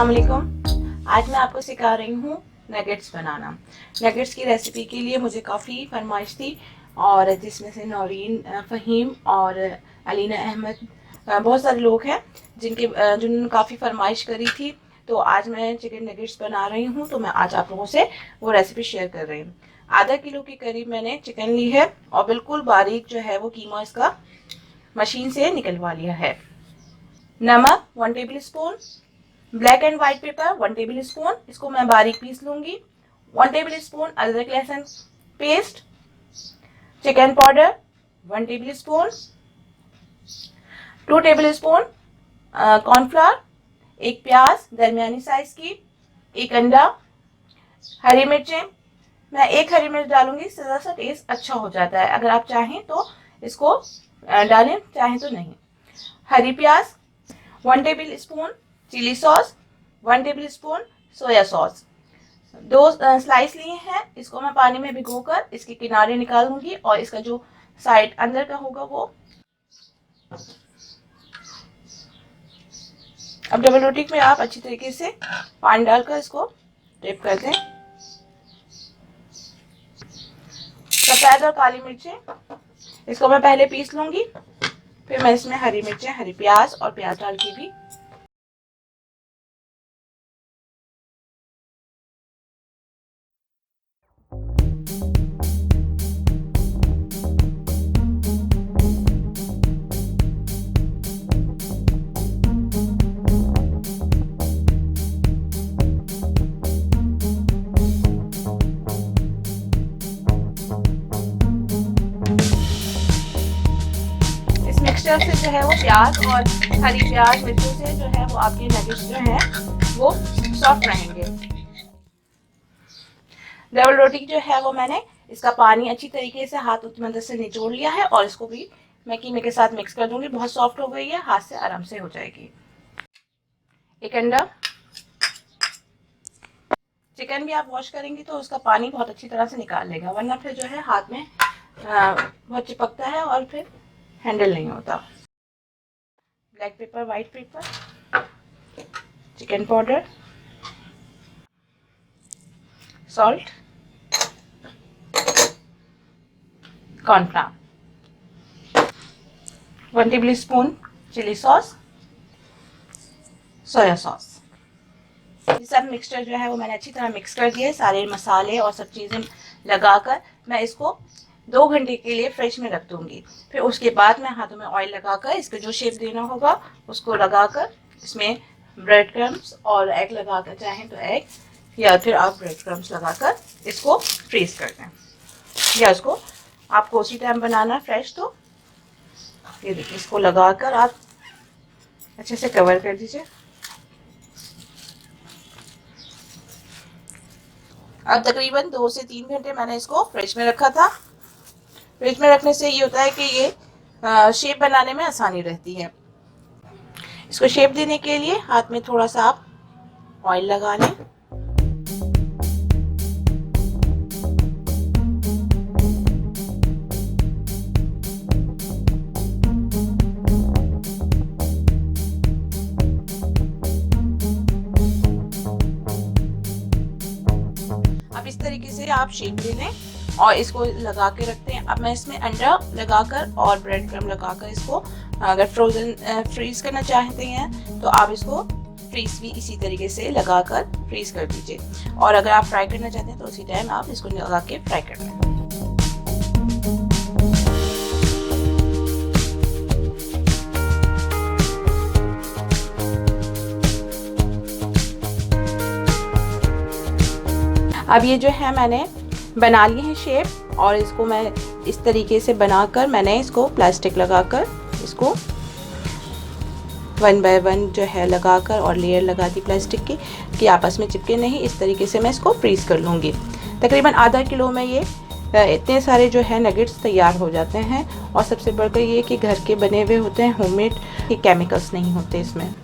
अस्सलाम वालेकुम। आज मैं आपको सिखा रही हूँ नगेट्स बनाना। नगेट्स की रेसिपी के लिए मुझे काफ़ी फरमाइश थी और जिसमें से नौरीन, फ़हीम और अलीना अहमद बहुत सारे लोग हैं जिन्होंने काफ़ी फरमाइश करी थी। तो आज मैं चिकन नगेट्स बना रही हूँ, तो मैं आज आप लोगों से वो रेसिपी शेयर कर रही हूँ। आधा किलो के करीब मैंने चिकन ली है और बिल्कुल बारीक जो है वो कीमा इसका मशीन से निकलवा लिया है। नमक 1 table spoon, black and white paper 1 table spoon, इसको मैं बारीक पीस लूंगी। 1 टेबल स्पून अदरक लहसुन paste, chicken powder 1 table spoon, 2 table spoon cornflour, एक प्याज दरमियानी साइज की, एक अंडा, हरी मिर्चें। मैं एक हरी मिर्च डालूंगी, इससे थोड़ा सा टेस्ट अच्छा हो जाता है। अगर आप चाहें तो इसको डालें, चाहें तो नहीं। हरी प्याज, 1 tablespoon chilli sauce, 1 tablespoon soya sauce. 2 slice लिए हैं, इसको मैं पानी में भिगोकर इसके किनारे निकालूंगी और इसका जो साइड अंदर का होगा वो। अब डबल रोटी में आप अच्छी तरीके से पानी डालकर इसको डिप कर दें। सफेद और काली मिर्चें इसको मैं पहले पीस लूंगी, फिर मैं इसमें हरी मिर्चें, हरी प्याज और प्याज डाल के भी मिक्सचर से जो है वो प्याज और हरी प्याज मिर्चों से जो है वो आपके नगेट्स जो हैं वो सॉफ्ट रहेंगे। डबल रोटी जो है वो मैंने इसका पानी अच्छी तरीके से हाथ की मदद से निचोड़ लिया है और इसको भी मैं कीमे के साथ मिक्स कर दूंगी। बहुत सॉफ्ट हो गई है, हाथ से आराम से हो जाएगी। एक अंडा, चिकन भी आप वॉश करेंगी तो उसका पानी बहुत अच्छी तरह से निकाल लेगा, वरना फिर जो है हाथ में बहुत चिपकता है और फिर हैंडल नहीं होता। Black pepper, white pepper, chicken powder, salt, cornflour, 1 tablespoon chilli sauce, soya sauce. ये सब मिक्सचर जो है वो मैंने अच्छी तरह मिक्स कर दिया है। सारे मसाले और सब चीज़ें लगाकर मैं इसको 2 घंटे के लिए फ्रिज में रख दूंगी। फिर उसके बाद मैं हाथों में ऑयल लगाकर इसको जो शेप देना होगा उसको लगाकर इसमें ब्रेड क्रम्स और एग लगाकर, चाहें तो एग या फिर आप ब्रेड क्रम्स लगाकर इसको फ्रीज कर दें, या इसको आपको उसी टाइम बनाना फ्रेश तो ये देखिए इसको लगाकर आप अच्छे से कवर कर दीजिए। अब तकरीबन 2 से 3 घंटे मैंने इसको फ्रिज में रखा था। फ्रिज में रखने से ये होता है कि ये शेप बनाने में आसानी रहती है। इसको शेप देने के लिए हाथ में थोड़ा सा आप ऑयल लगा लें। अब इस तरीके से आप शेप दे लें और इसको लगा के रखते हैं। अब मैं इसमें अंडा लगाकर और ब्रेड क्रम लगाकर इसको, अगर फ्रीज करना चाहते हैं तो आप इसको फ्रीज भी इसी तरीके से लगाकर फ्रीज कर दीजिए, और अगर आप फ्राई करना चाहते हैं तो उसी टाइम आप इसको लगा के फ्राई कर लें। अब ये जो है मैंने बना लिए हैं शेप, और इसको मैं इस तरीके से बनाकर मैंने इसको प्लास्टिक लगाकर इसको 1 बाय 1 जो है लगाकर और लेयर लगा दी प्लास्टिक की कि आपस में चिपके नहीं। इस तरीके से मैं इसको फ्रीज कर लूँगी। तकरीबन आधा किलो में ये इतने सारे जो है नगेट्स तैयार हो जाते हैं, और सबसे बढ़कर ये कि घर के बने हुए होते हैं, होममेड, केमिकल्स नहीं होते इसमें।